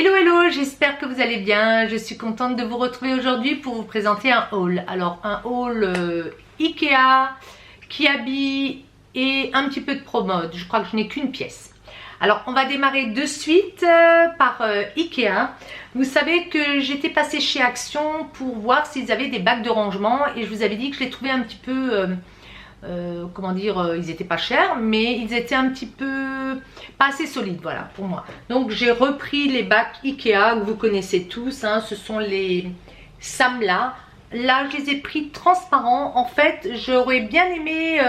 Hello hello, j'espère que vous allez bien. Je suis contente de vous retrouver aujourd'hui pour vous présenter un haul. Alors un haul Ikea, Kiabi et un petit peu de Promode. Je crois que je n'ai qu'une pièce. Alors on va démarrer de suite par Ikea. Vous savez que j'étais passée chez Action pour voir s'ils avaient des bacs de rangement et je vous avais dit que je les trouvais un petit peu... comment dire, ils étaient pas chers, mais ils étaient un petit peu pas assez solides, voilà, pour moi. Donc j'ai repris les bacs Ikea que vous connaissez tous, hein, ce sont les Samla. Là je les ai pris transparents. En fait j'aurais bien aimé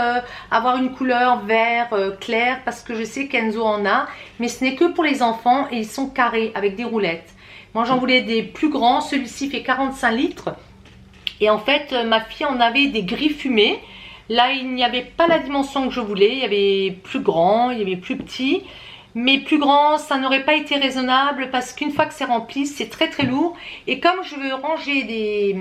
avoir une couleur vert clair parce que je sais qu'Enzo en a, mais ce n'est que pour les enfants et ils sont carrés avec des roulettes. Moi j'en voulais des plus grands, celui-ci fait 45 litres et en fait ma fille en avait des gris fumés. Là, il n'y avait pas la dimension que je voulais. Il y avait plus grand, il y avait plus petit. Mais plus grand, ça n'aurait pas été raisonnable parce qu'une fois que c'est rempli, c'est très très lourd. Et comme je veux ranger des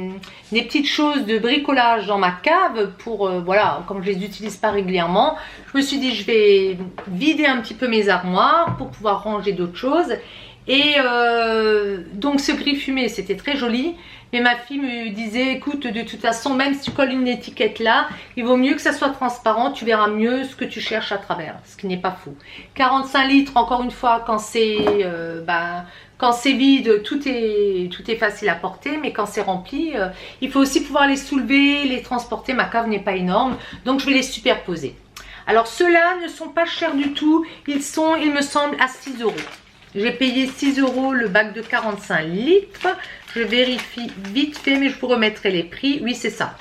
petites choses de bricolage dans ma cave, pour voilà, comme je les utilise pas régulièrement, je me suis dit je vais vider un petit peu mes armoires pour pouvoir ranger d'autres choses. Et donc ce gris fumé, c'était très joli. Mais ma fille me disait, écoute, de toute façon, même si tu colles une étiquette là, il vaut mieux que ça soit transparent, tu verras mieux ce que tu cherches à travers, ce qui n'est pas fou. 45 litres, encore une fois, quand c'est vide, tout est facile à porter, mais quand c'est rempli, il faut aussi pouvoir les soulever, les transporter. Ma cave n'est pas énorme, donc je vais les superposer. Alors ceux-là ne sont pas chers du tout, ils sont, il me semble, à 6 €. J'ai payé 6 € le bac de 45 litres. Je vérifie vite fait, mais je vous remettrai les prix. Oui, c'est ça.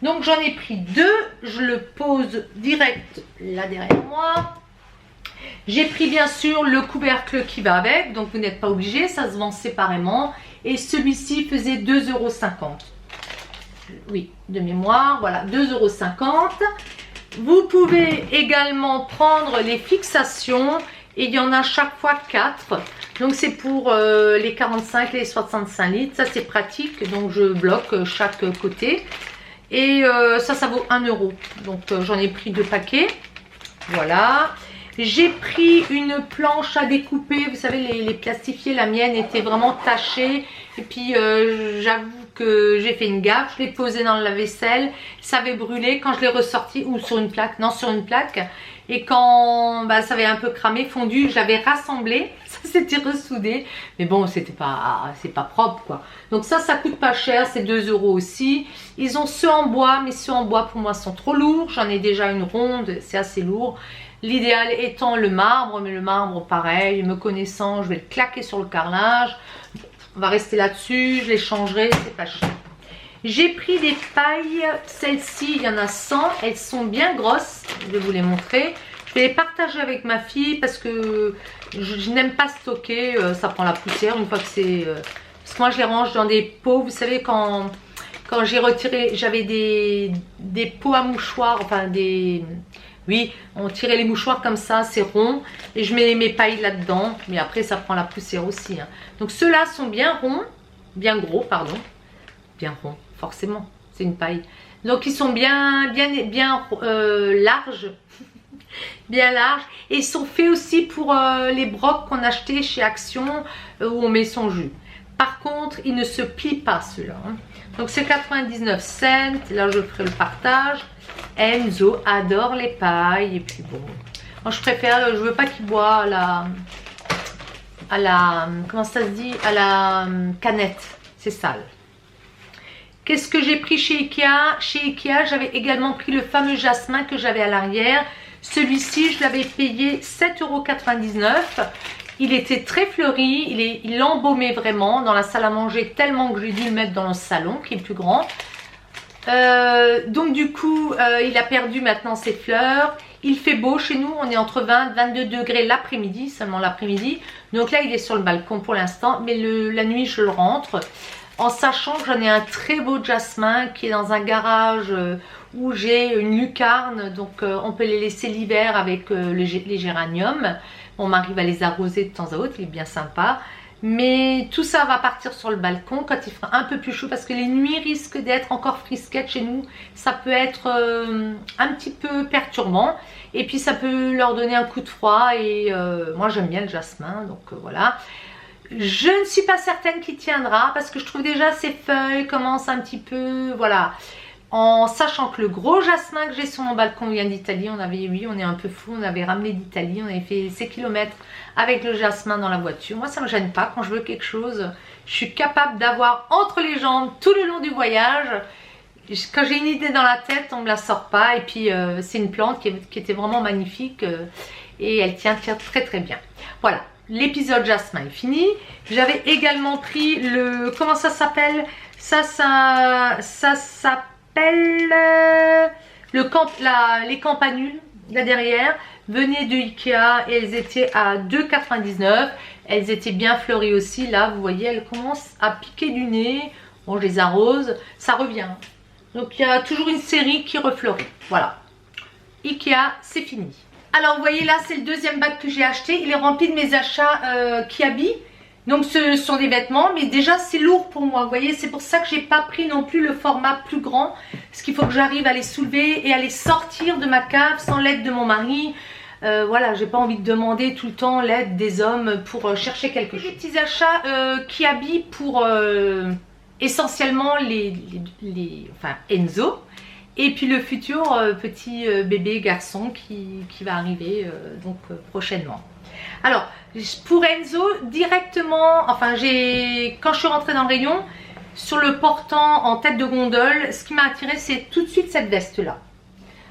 Donc, j'en ai pris deux. Je le pose direct là derrière moi. J'ai pris bien sûr le couvercle qui va avec. Donc, vous n'êtes pas obligé. Ça se vend séparément. Et celui-ci faisait 2,50 €. Oui, de mémoire. Voilà, 2,50 €. Vous pouvez également prendre les fixations. Et il y en a chaque fois 4. Donc c'est pour les 45 et les 65 litres. Ça c'est pratique. Donc je bloque chaque côté. Et ça vaut 1 €. Donc j'en ai pris 2 paquets. Voilà. J'ai pris une planche à découper. Vous savez les plastifiés. La mienne était vraiment tachée. Et puis j'avoue que j'ai fait une gaffe. Je l'ai posée dans le lave-vaisselle. Ça avait brûlé. Quand je l'ai ressorti, ou sur une plaque. Non, sur une plaque. Et quand ça avait un peu cramé, fondu, je l'avais rassemblé, ça s'était ressoudé. Mais bon, c'est pas propre quoi. Donc ça coûte pas cher, c'est 2 € aussi. Ils ont ceux en bois, mais ceux en bois pour moi sont trop lourds. J'en ai déjà une ronde, c'est assez lourd. L'idéal étant le marbre, mais le marbre pareil, me connaissant, je vais le claquer sur le carrelage. On va rester là-dessus, je les changerai, c'est pas cher. J'ai pris des pailles, celles-ci, il y en a 100, elles sont bien grosses, je vais vous les montrer. Je vais les partager avec ma fille parce que je n'aime pas stocker, ça prend la poussière une fois que c'est... parce que moi je les range dans des pots, vous savez quand j'ai retiré, j'avais des pots à mouchoirs, enfin des... Oui, on tirait les mouchoirs comme ça, c'est rond, et je mets mes pailles là-dedans, mais après ça prend la poussière aussi. Hein. Donc ceux-là sont bien ronds, bien gros, pardon. Bien rond, forcément, c'est une paille. Donc ils sont bien larges, bien larges. Et ils sont faits aussi pour les brocs qu'on achetait chez Action où on met son jus. Par contre, ils ne se plient pas ceux-là. Hein. Donc c'est 99 cents. Là, je ferai le partage. Enzo adore les pailles. Et puis bon, moi je préfère, je veux pas qu'il boit à la comment ça se dit, à la canette. C'est sale. Qu'est-ce que j'ai pris chez Ikea? Chez Ikea, j'avais également pris le fameux jasmin que j'avais à l'arrière. Celui-ci, je l'avais payé 7,99 €. Il était très fleuri, il embaumait vraiment dans la salle à manger tellement que j'ai dû le mettre dans le salon qui est plus grand. Donc du coup, il a perdu maintenant ses fleurs. Il fait beau chez nous, on est entre 20 et 22 degrés l'après-midi, seulement l'après-midi. Donc là, il est sur le balcon pour l'instant, mais la nuit, je le rentre. En sachant que j'en ai un très beau jasmin qui est dans un garage où j'ai une lucarne. Donc on peut les laisser l'hiver avec les géraniums. Mon mari va les arroser de temps à autre, il est bien sympa. Mais tout ça va partir sur le balcon quand il fera un peu plus chaud. Parce que les nuits risquent d'être encore frisquettes chez nous. Ça peut être un petit peu perturbant. Et puis ça peut leur donner un coup de froid. Et moi j'aime bien le jasmin, donc voilà. Je ne suis pas certaine qu'il tiendra parce que je trouve déjà ces feuilles commencent un petit peu, voilà. En sachant que le gros jasmin que j'ai sur mon balcon vient d'Italie, oui, on est un peu fou, on avait ramené d'Italie, on avait fait ces kilomètres avec le jasmin dans la voiture. Moi, ça ne me gêne pas quand je veux quelque chose. Je suis capable d'avoir entre les jambes tout le long du voyage. Quand j'ai une idée dans la tête, on ne me la sort pas. Et puis, c'est une plante qui était vraiment magnifique et elle tient très très bien. Voilà, l'épisode jasmin est fini. J'avais également pris le... Comment ça s'appelle? Ça s'appelle... les campanules là derrière venaient de Ikea et elles étaient à 2,99 €. Elles étaient bien fleuries aussi. Là vous voyez, elles commencent à piquer du nez. Bon, je les arrose, ça revient. Donc il y a toujours une série qui refleurit. Voilà, Ikea, c'est fini. Alors vous voyez là, c'est le deuxième bac que j'ai acheté. Il est rempli de mes achats Kiabi. Donc ce sont des vêtements, mais déjà c'est lourd pour moi, vous voyez, c'est pour ça que j'ai pas pris non plus le format plus grand, parce qu'il faut que j'arrive à les soulever et à les sortir de ma cave sans l'aide de mon mari. Voilà, j'ai pas envie de demander tout le temps l'aide des hommes pour chercher quelque chose. Des petits achats Kiabi pour essentiellement enfin Enzo, et puis le futur petit bébé garçon qui va arriver prochainement. Alors, pour Enzo, directement, enfin quand je suis rentrée dans le rayon, sur le portant en tête de gondole, ce qui m'a attiré, c'est tout de suite cette veste-là.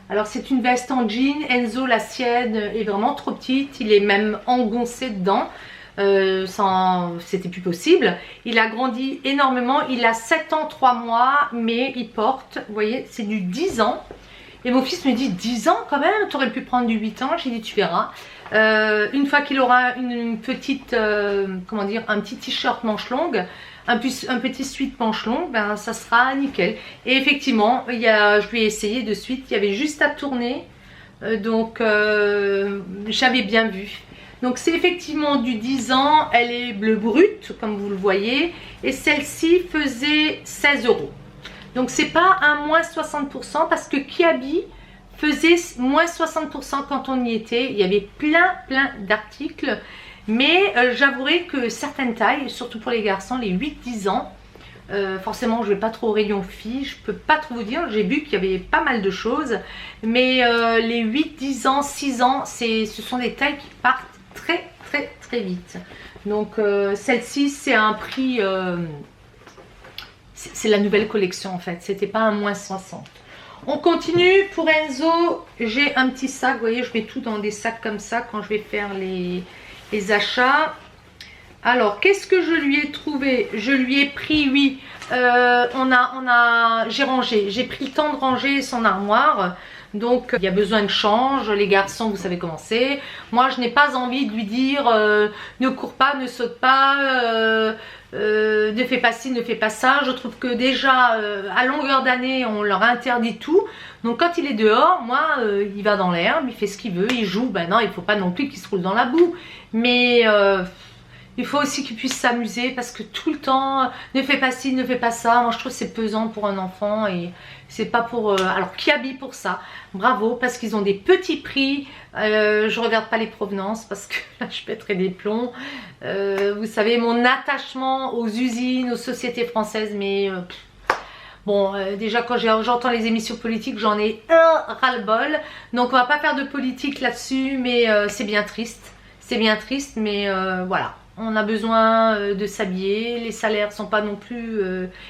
Alors, c'est une veste en jean. Enzo, la sienne, est vraiment trop petite. Il est même engoncé dedans. C'était plus possible. Il a grandi énormément. Il a 7 ans, 3 mois, mais il porte, vous voyez, c'est du 10 ans. Et mon fils me dit, 10 ans quand même, tu aurais pu prendre du 8 ans. J'ai dit, tu verras. Une fois qu'il aura une petite, comment dire, un petit t-shirt manche longue, un petit sweat manche longue, ben ça sera nickel. Et effectivement, je lui ai essayé de suite, il y avait juste à tourner, j'avais bien vu. Donc c'est effectivement du 10 ans, elle est bleu brut, comme vous le voyez, et celle-ci faisait 16 €. Donc c'est pas un moins 60% parce que Kiabi faisait moins 60% quand on y était. Il y avait plein d'articles, mais j'avouerai que certaines tailles, surtout pour les garçons, les 8-10 ans, forcément je vais pas trop au rayon filles, je peux pas trop vous dire, j'ai vu qu'il y avait pas mal de choses, mais les 8-10 ans, 6 ans, ce sont des tailles qui partent très vite. Donc celle-ci c'est un prix, c'est la nouvelle collection en fait, c'était pas un moins 60. On continue. Pour Enzo, j'ai un petit sac, vous voyez, je mets tout dans des sacs comme ça quand je vais faire les achats. Alors, qu'est-ce que je lui ai trouvé? Je lui ai pris, oui, j'ai rangé, j'ai pris le temps de ranger son armoire. Donc, il y a besoin de change. Les garçons, vous savez comment c'est. Moi, je n'ai pas envie de lui dire ne cours pas, ne saute pas, ne fais pas ci, ne fais pas ça. Je trouve que déjà, à longueur d'année, on leur interdit tout. Donc, quand il est dehors, moi, il va dans l'herbe, il fait ce qu'il veut, il joue. Ben non, il ne faut pas non plus qu'il se roule dans la boue. Mais... il faut aussi qu'il puisse s'amuser parce que tout le temps, ne fais pas ci, ne fais pas ça. Moi, je trouve que c'est pesant pour un enfant et c'est pas pour... alors, Kiabi pour ça, bravo, parce qu'ils ont des petits prix. Je regarde pas les provenances parce que là, je pèterai des plombs. Vous savez, mon attachement aux usines, aux sociétés françaises, mais... bon, déjà quand j'entends les émissions politiques, j'en ai un ras-le-bol. Donc, on va pas faire de politique là-dessus, mais c'est bien triste. C'est bien triste, mais voilà. On a besoin de s'habiller, les salaires ne sont pas non plus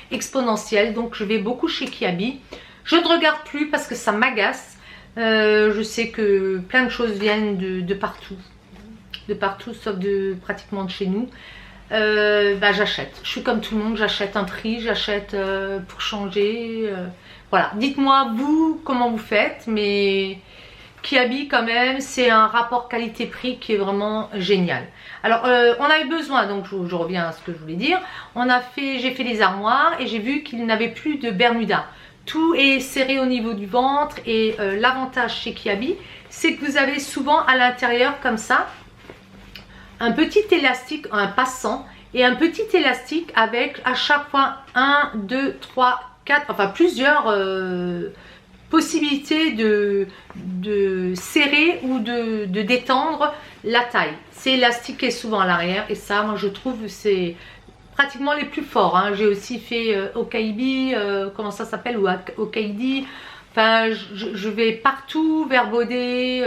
exponentiels, donc je vais beaucoup chez Kiabi. Je ne regarde plus parce que ça m'agace. Je sais que plein de choses viennent de partout, sauf pratiquement de chez nous. Bah, j'achète, je suis comme tout le monde, j'achète un prix, j'achète pour changer. Voilà, dites-moi vous comment vous faites, mais... Kiabi quand même, c'est un rapport qualité-prix qui est vraiment génial. Alors on avait besoin, donc je reviens à ce que je voulais dire, j'ai fait les armoires et j'ai vu qu'il n'avait plus de Bermuda. Tout est serré au niveau du ventre et l'avantage chez Kiabi, c'est que vous avez souvent à l'intérieur comme ça, un petit élastique, un passant et un petit élastique avec à chaque fois 1, 2, 3, 4, enfin plusieurs possibilité de serrer ou de détendre la taille. C'est élastique et souvent à l'arrière, et ça, moi je trouve, c'est pratiquement les plus forts. Hein. J'ai aussi fait Okaibi, comment ça s'appelle, ou Okaidi. Enfin, je vais partout vers Baudet,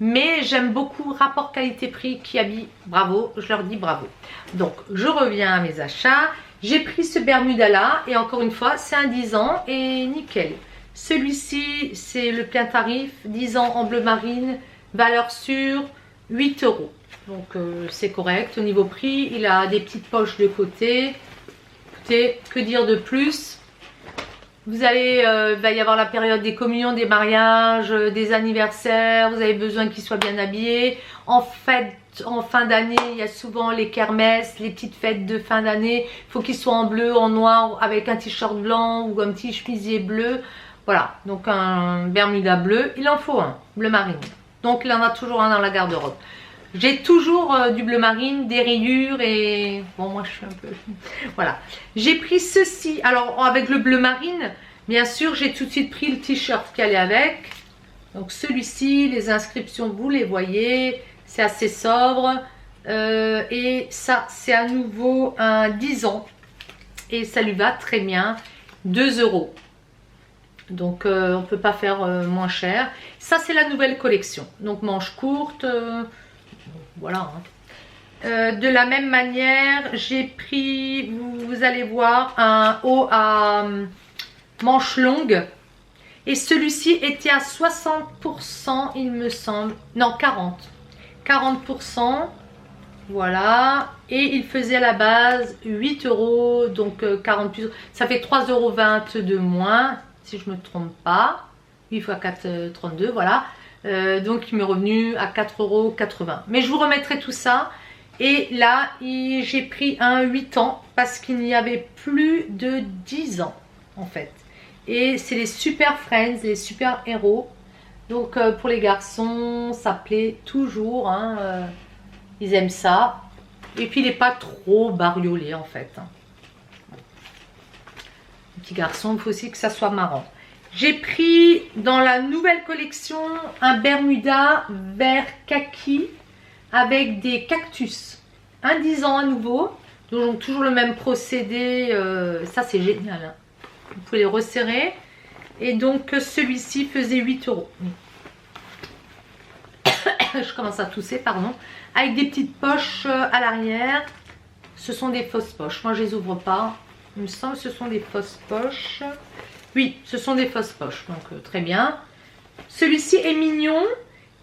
mais j'aime beaucoup rapport qualité-prix qui habille. Bravo, je leur dis bravo. Donc, je reviens à mes achats. J'ai pris ce Bermuda là, et encore une fois, c'est un 10 ans et nickel. Celui-ci, c'est le plein tarif, 10 ans en bleu marine, valeur sûre, 8 €. Donc, c'est correct au niveau prix. Il a des petites poches de côté. Écoutez, que dire de plus? Vous allez, va y avoir la période des communions, des mariages, des anniversaires. Vous avez besoin qu'il soit bien habillé. En fait, en fin d'année, il y a souvent les kermesses, les petites fêtes de fin d'année. Il faut qu'il soit en bleu, en noir, avec un t-shirt blanc ou un petit chemisier bleu. Voilà, donc un Bermuda bleu. Il en faut un, bleu marine. Donc, il en a toujours un dans la garde-robe. J'ai toujours du bleu marine, des rayures et... Bon, moi, je suis un peu... Voilà. J'ai pris ceci. Alors, avec le bleu marine, bien sûr, j'ai tout de suite pris le t-shirt qui allait avec. Donc, celui-ci, les inscriptions, vous les voyez. C'est assez sobre. Et ça, c'est à nouveau un 10 ans. Et ça lui va très bien. 2 €. Donc, on ne peut pas faire moins cher. Ça, c'est la nouvelle collection. Donc, manches courtes... Voilà. De la même manière, j'ai pris, vous allez voir, un haut à manches longues. Et celui-ci était à 60%, il me semble. Non, 40. 40%. Voilà. Et il faisait à la base 8 €. Donc 40 plus. Ça fait 3,20 € de moins, si je ne me trompe pas. 8 x 4, 32, voilà. Donc il m'est revenu à 4,80 €. Mais je vous remettrai tout ça. Et là, j'ai pris un 8 ans parce qu'il n'y avait plus de 10 ans en fait. Et c'est les Super Friends, les super héros. Donc pour les garçons, ça plaît toujours. Hein, ils aiment ça. Et puis il n'est pas trop bariolé en fait. Les petits garçons, il faut aussi que ça soit marrant. J'ai pris dans la nouvelle collection un Bermuda vert kaki avec des cactus. Un 10 ans à nouveau. Donc toujours le même procédé. Ça c'est génial. Hein. Vous pouvez les resserrer. Et donc celui-ci faisait 8 €. Je commence à tousser, pardon. Avec des petites poches à l'arrière. Ce sont des fausses poches. Moi je les ouvre pas. Il me semble que ce sont des fausses poches. Oui, ce sont des fausses poches, donc très bien. Celui-ci est mignon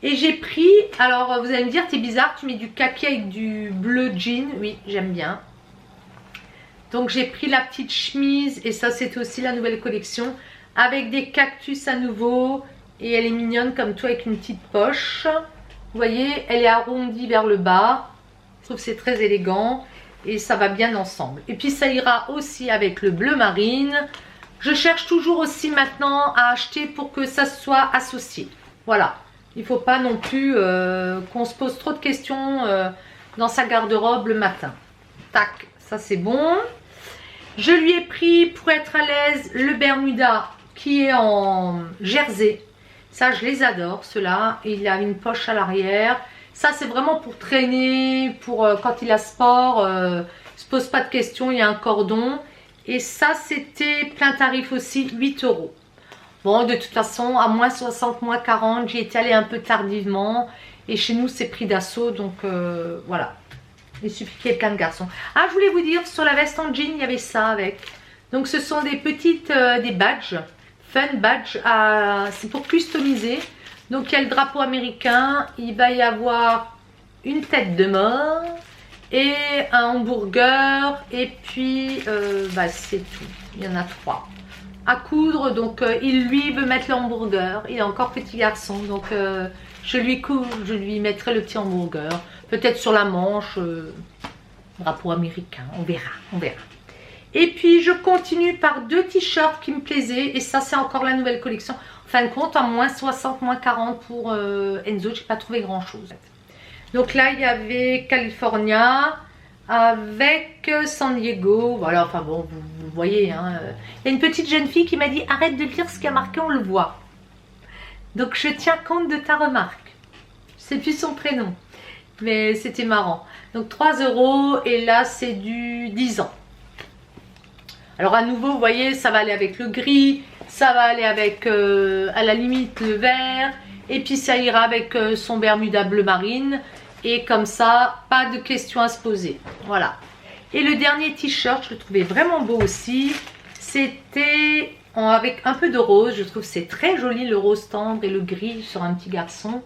et j'ai pris, alors vous allez me dire, t'es bizarre, tu mets du kaki avec du bleu jean. Oui, j'aime bien. Donc j'ai pris la petite chemise et ça c'est aussi la nouvelle collection avec des cactus à nouveau et elle est mignonne comme tout avec une petite poche. Vous voyez, elle est arrondie vers le bas. Je trouve que c'est très élégant et ça va bien ensemble. Et puis ça ira aussi avec le bleu marine. Je cherche toujours aussi maintenant à acheter pour que ça soit associé. Voilà. Il ne faut pas non plus qu'on se pose trop de questions dans sa garde-robe le matin. Tac, ça c'est bon. Je lui ai pris, pour être à l'aise, le Bermuda qui est en jersey. Ça, je les adore, ceux-là. Il a une poche à l'arrière. Ça, c'est vraiment pour traîner, pour quand il a sport. Ne se pose pas de questions, il y a un cordon. Et ça, c'était plein tarif aussi, 8 €. Bon, de toute façon, à moins 60, moins 40, j'y étais allée un peu tardivement. Et chez nous, c'est prix d'assaut, donc voilà. Il suffit qu'il y ait plein de garçons. Ah, je voulais vous dire, sur la veste en jean, il y avait ça avec. Donc, ce sont des petites, des badges. Fun badge, c'est pour customiser. Donc, il y a le drapeau américain. Il va y avoir une tête de mort. Et un hamburger, et puis c'est tout, il y en a 3 à coudre. Donc lui veut mettre le hamburger, il est encore petit garçon, donc je lui mettrai le petit hamburger, peut-être sur la manche, drapeau américain, on verra. Et puis je continue par 2 t-shirts qui me plaisaient, et ça c'est encore la nouvelle collection. En fin de compte, à moins 60, moins 40 pour Enzo, j'ai pas trouvé grand chose. Donc là, il y avait California avec San Diego. Voilà, enfin bon, vous voyez. Hein. Il y a une petite jeune fille qui m'a dit « Arrête de lire ce qui a marqué, on le voit ». Donc je tiens compte de ta remarque. C'est plus son prénom, mais c'était marrant. Donc 3 € et là c'est du 10 ans. Alors à nouveau, vous voyez, ça va aller avec le gris, ça va aller avec à la limite le vert, et puis ça ira avec son Bermuda bleu marine. Et comme ça, pas de questions à se poser. Voilà. Et le dernier t-shirt, je le trouvais vraiment beau aussi. C'était avec un peu de rose. Je trouve que c'est très joli le rose tendre et le gris sur un petit garçon.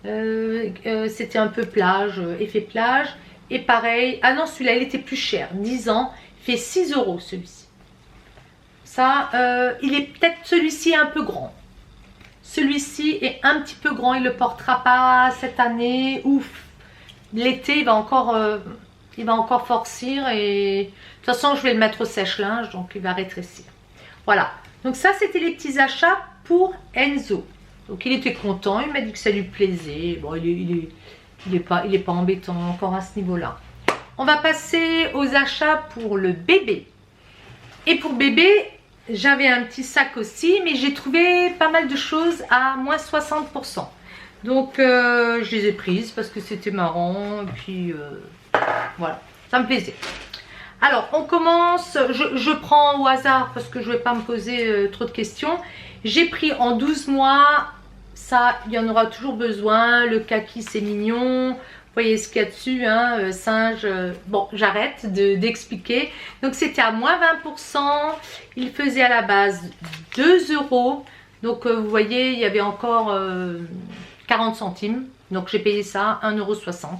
C'était un peu plage, effet plage. Et pareil, ah non, celui-là, il était plus cher. 10 ans, il fait 6 € celui-ci. Ça, il est peut-être celui-ci un peu grand. Celui-ci est un petit peu grand, il ne le portera pas cette année. Ouf! L'été, il va encore forcir et de toute façon, je vais le mettre au sèche-linge, donc il va rétrécir. Voilà. Donc ça, c'était les petits achats pour Enzo. Donc il était content, il m'a dit que ça lui plaisait. Bon, il est pas embêtant encore à ce niveau-là. On va passer aux achats pour le bébé. Et pour bébé, j'avais un petit sac aussi, mais j'ai trouvé pas mal de choses à moins 60%. Donc je les ai prises parce que c'était marrant. Et puis voilà, ça me plaisait. Alors on commence, je prends au hasard parce que je ne vais pas me poser trop de questions. J'ai pris en 12 mois, ça il y en aura toujours besoin. Le kaki c'est mignon. Vous voyez ce qu'il y a dessus, hein, singe. Bon, j'arrête d'expliquer. Donc c'était à moins 20%. Il faisait à la base 2 €. Donc vous voyez, il y avait encore 40 centimes. Donc j'ai payé ça 1,60 €.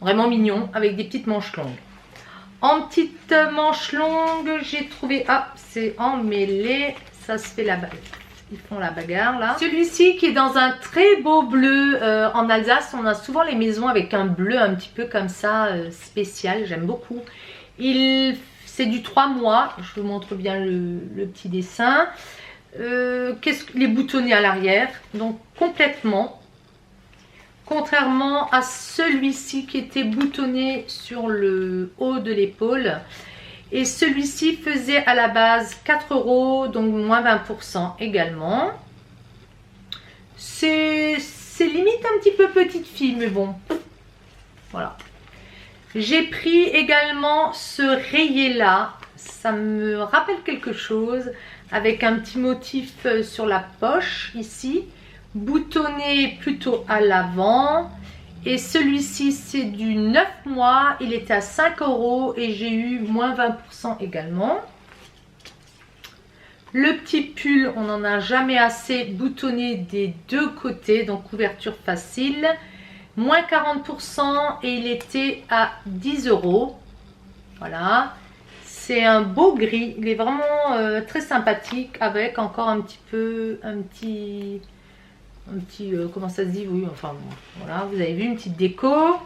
Vraiment mignon, avec des petites manches longues. En petites manches longues, j'ai trouvé... Ah, c'est emmêlé. Ça se fait la balle. Ils font la bagarre là. Celui-ci qui est dans un très beau bleu. En Alsace, on a souvent les maisons avec un bleu un petit peu comme ça, spécial. J'aime beaucoup. C'est du 3 mois. Je vous montre bien le petit dessin. Les boutonnets à l'arrière. Donc complètement. Contrairement à celui-ci qui était boutonné sur le haut de l'épaule. Et celui-ci faisait à la base 4 €, donc moins 20% également. C'est limite un petit peu petite fille, mais bon. Voilà. J'ai pris également ce rayé là. Ça me rappelle quelque chose. Avec un petit motif sur la poche ici. Boutonné plutôt à l'avant. Et celui-ci, c'est du 9 mois. Il était à 5 € et j'ai eu moins 20% également. Le petit pull, on n'en a jamais assez, boutonné des deux côtés. Donc, couverture facile. Moins 40% et il était à 10 €. Voilà. C'est un beau gris. Il est vraiment très sympathique avec encore un petit... comment ça se dit, oui, enfin bon, voilà, vous avez vu, une petite déco.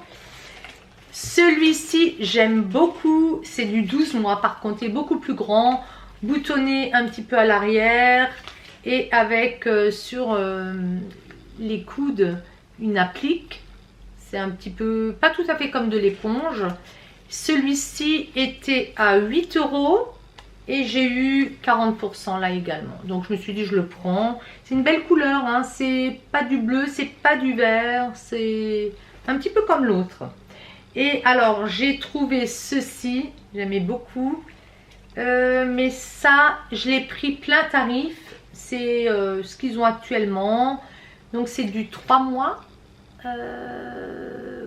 Celui-ci j'aime beaucoup, c'est du 12 mois par contre, il est beaucoup plus grand, boutonné un petit peu à l'arrière et avec sur les coudes une applique. C'est un petit peu, pas tout à fait comme de l'éponge. Celui-ci était à 8 € et j'ai eu 40% là également. Donc je me suis dit je le prends. C'est une belle couleur, hein. C'est pas du bleu, c'est pas du vert, c'est un petit peu comme l'autre. Et alors j'ai trouvé ceci, j'aimais beaucoup. Mais ça, je l'ai pris plein tarif. C'est ce qu'ils ont actuellement. Donc c'est du 3 mois.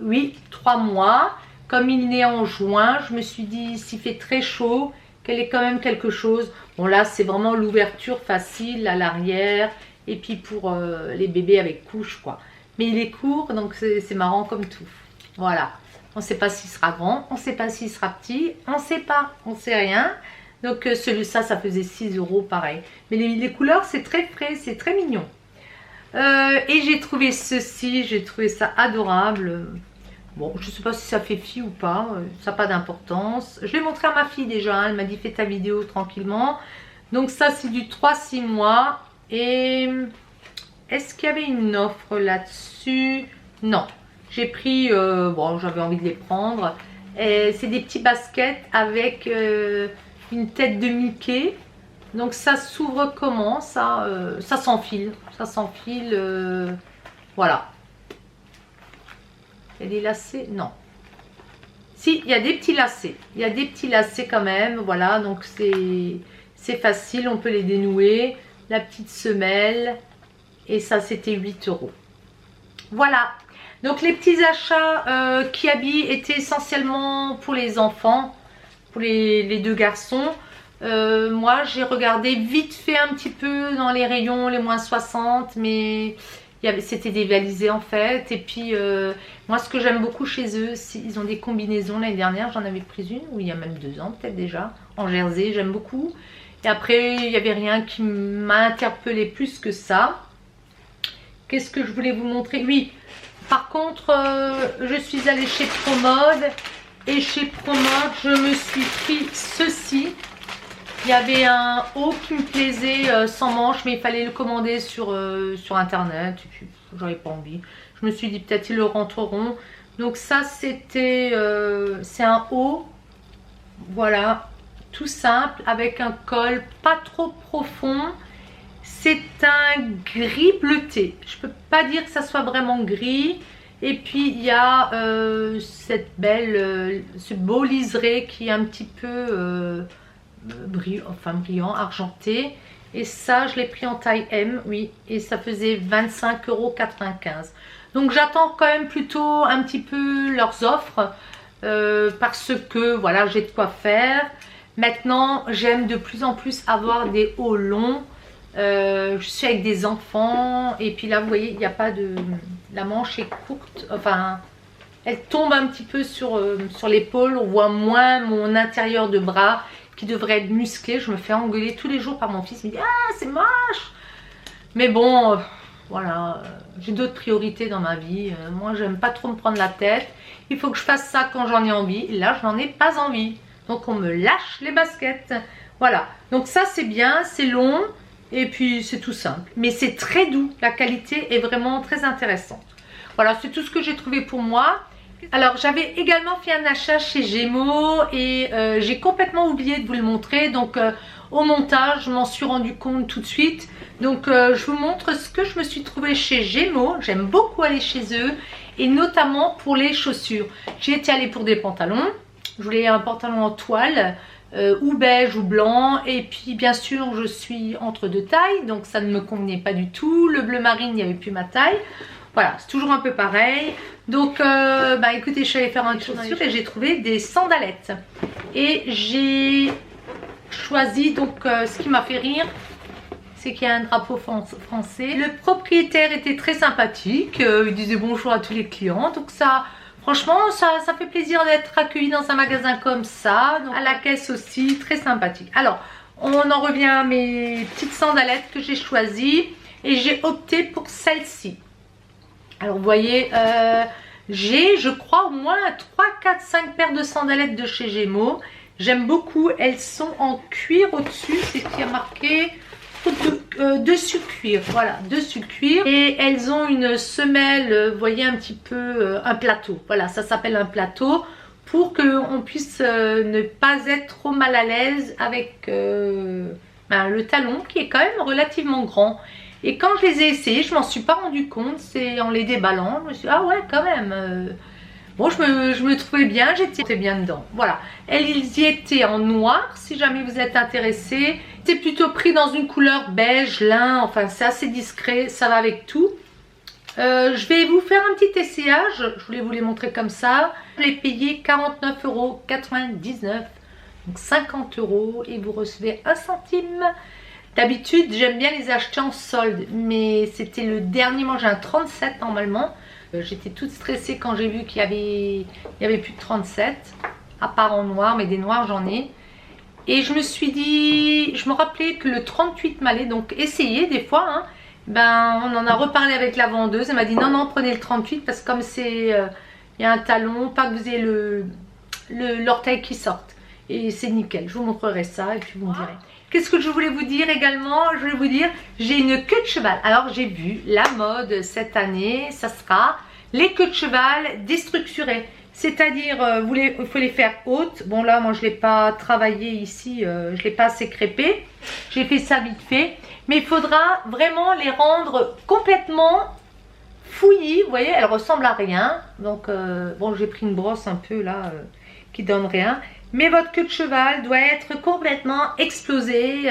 Oui, 3 mois. Comme il est en juin, je me suis dit s'il fait très chaud, qu'elle ait quand même quelque chose. Bon là c'est vraiment l'ouverture facile à l'arrière. Et puis pour les bébés avec couche quoi. Mais il est court donc c'est marrant comme tout. Voilà. On ne sait pas s'il sera grand, on ne sait pas s'il sera petit, on ne sait pas, on ne sait rien. Donc celui-là, ça faisait 6 € pareil. Mais les couleurs, c'est très frais, c'est très mignon. Et j'ai trouvé ceci, j'ai trouvé ça adorable. Bon, je ne sais pas si ça fait fille ou pas, ça n'a pas d'importance. Je l'ai montré à ma fille déjà, hein, elle m'a dit fais ta vidéo tranquillement. Donc ça, c'est du 3-6 mois. Et est-ce qu'il y avait une offre là-dessus? Non. J'ai pris, bon j'avais envie de les prendre. C'est des petits baskets avec une tête de Mickey. Donc ça s'ouvre comment? Ça s'enfile. Ça s'enfile. Voilà. Il y a des lacets? Non. Si, il y a des petits lacets. Il y a des petits lacets quand même. Voilà, donc c'est facile. On peut les dénouer. La petite semelle. Et ça, c'était 8 €. Voilà. Donc les petits achats Kiabi étaient essentiellement pour les enfants. Pour les deux garçons. Moi, j'ai regardé vite fait un petit peu dans les rayons, les moins 60. Mais... c'était dévalisé en fait. Et puis moi ce que j'aime beaucoup chez eux, ils ont des combinaisons. L'année dernière j'en avais pris une, ou il y a même 2 ans peut-être déjà, en jersey, j'aime beaucoup. Et après il n'y avait rien qui m'a interpellé plus que ça. Qu'est-ce que je voulais vous montrer? Oui, par contre je suis allée chez Promode. Et chez Promode je me suis pris ceci. Il y avait un haut qui me plaisait sans manche, mais il fallait le commander sur internet. J'avais pas envie. Je me suis dit peut-être ils le rentreront. Donc ça c'est un haut, voilà, tout simple, avec un col pas trop profond. C'est un gris bleuté. Je peux pas dire que ça soit vraiment gris. Et puis il y a ce beau liseré qui est un petit peu brillant, argenté. Et ça je l'ai pris en taille M, oui, et ça faisait 25,95 €. Donc j'attends quand même plutôt un petit peu leurs offres parce que voilà, j'ai de quoi faire. Maintenant j'aime de plus en plus avoir des hauts longs. Je suis avec des enfants et puis là vous voyez il n'y a pas de... la manche est courte, enfin elle tombe un petit peu sur l'épaule. On voit moins mon intérieur de bras qui devrait être musclé. Je me fais engueuler tous les jours par mon fils. Il me dit ah c'est moche. Mais bon voilà, j'ai d'autres priorités dans ma vie. Moi j'aime pas trop me prendre la tête. Il faut que je fasse ça quand j'en ai envie. Et là je n'en ai pas envie. Donc on me lâche les baskets. Voilà, donc ça c'est bien, c'est long. Et puis c'est tout simple. Mais c'est très doux. La qualité est vraiment très intéressante. Voilà, c'est tout ce que j'ai trouvé pour moi. Alors j'avais également fait un achat chez Gémeaux et j'ai complètement oublié de vous le montrer. Donc au montage je m'en suis rendu compte tout de suite. Donc je vous montre ce que je me suis trouvé chez Gémeaux. J'aime beaucoup aller chez eux et notamment pour les chaussures. J'y étais allée pour des pantalons. Je voulais un pantalon en toile ou beige ou blanc. Et puis bien sûr je suis entre deux tailles, donc ça ne me convenait pas du tout. Le bleu marine, il n'y avait plus ma taille. Voilà, c'est toujours un peu pareil. Donc, écoutez, je suis allée faire un tour et j'ai trouvé des sandalettes. Et j'ai choisi, donc, ce qui m'a fait rire, c'est qu'il y a un drapeau français. Le propriétaire était très sympathique. Il disait bonjour à tous les clients. Donc, ça, franchement, ça fait plaisir d'être accueilli dans un magasin comme ça. Donc, à la caisse aussi, très sympathique. Alors, on en revient à mes petites sandalettes que j'ai choisies. Et j'ai opté pour celle-ci. Alors vous voyez, j'ai je crois au moins 3, 4, 5 paires de sandalettes de chez Gémeaux. J'aime beaucoup, elles sont en cuir au-dessus, c'est ce qui a marqué dessus cuir, voilà, dessus cuir. Et elles ont une semelle, vous voyez un petit peu, un plateau, voilà, ça s'appelle un plateau. Pour qu'on puisse ne pas être trop mal à l'aise avec le talon qui est quand même relativement grand. Et quand je les ai essayés, je m'en suis pas rendu compte, c'est en les déballant, je me suis dit, ah ouais quand même. Bon, je me trouvais bien, j'étais bien dedans. Voilà, elles y étaient en noir, si jamais vous êtes intéressés. C'est plutôt pris dans une couleur beige, lin, enfin c'est assez discret, ça va avec tout. Je vais vous faire un petit essayage, je voulais vous les montrer comme ça. Je l'ai payé 49,99 €, donc 50 € et vous recevez 1 centime. D'habitude, j'aime bien les acheter en solde, mais c'était le dernier mois, j'ai un 37 normalement. J'étais toute stressée quand j'ai vu qu'il y avait plus de 37, à part en noir, mais des noirs j'en ai. Et je me suis dit, je me rappelais que le 38 m'allait, donc essayer des fois. Hein, on en a reparlé avec la vendeuse, elle m'a dit non, non, prenez le 38 parce que comme c'est, il y a un talon, pas que vous ayez l'orteil qui sorte. Et c'est nickel, je vous montrerai ça et puis vous me direz. Qu'est-ce que je voulais vous dire également? Je voulais vous dire, j'ai une queue de cheval. Alors j'ai vu la mode cette année, ça sera les queues de cheval déstructurées. C'est-à-dire, il faut les faire hautes. Bon là, moi je ne l'ai pas travaillé ici, je ne l'ai pas assez crêpé. J'ai fait ça vite fait. Mais il faudra vraiment les rendre complètement fouillis. Vous voyez, elles ressemblent à rien. Donc, bon, j'ai pris une brosse un peu là, qui donne rien. Mais votre queue de cheval doit être complètement explosée.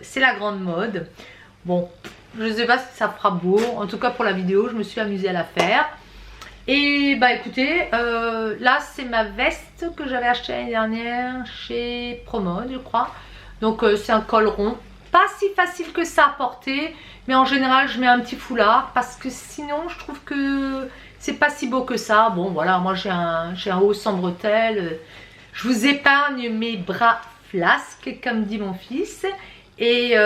C'est la grande mode. Bon, je ne sais pas si ça fera beau. En tout cas, pour la vidéo, je me suis amusée à la faire. Et bah écoutez, là c'est ma veste que j'avais achetée l'année dernière chez Promode, je crois. Donc c'est un col rond, pas si facile que ça à porter, mais en général je mets un petit foulard parce que sinon je trouve que c'est pas si beau que ça. Bon voilà, moi j'ai un haut sans bretelles, je vous épargne mes bras flasques comme dit mon fils. Et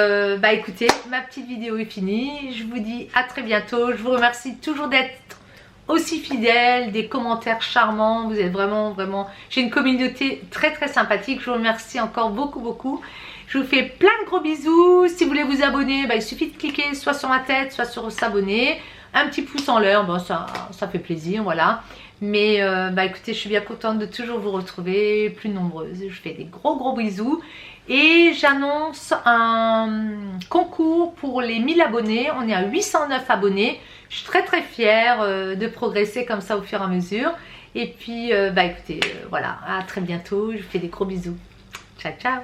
bah écoutez, ma petite vidéo est finie, je vous dis à très bientôt, je vous remercie toujours d'être aussi fidèle, des commentaires charmants, vous êtes vraiment, j'ai une communauté très sympathique, je vous remercie encore beaucoup. Je vous fais plein de gros bisous. Si vous voulez vous abonner, bah, il suffit de cliquer soit sur ma tête, soit sur s'abonner. Un petit pouce en l'air, bon, ça fait plaisir, voilà. Mais bah, écoutez, je suis bien contente de toujours vous retrouver plus nombreuses. Je fais des gros bisous. Et j'annonce un concours pour les 1000 abonnés. On est à 809 abonnés. Je suis très fière de progresser comme ça au fur et à mesure. Et puis, bah écoutez, voilà, à très bientôt. Je vous fais des gros bisous. Ciao.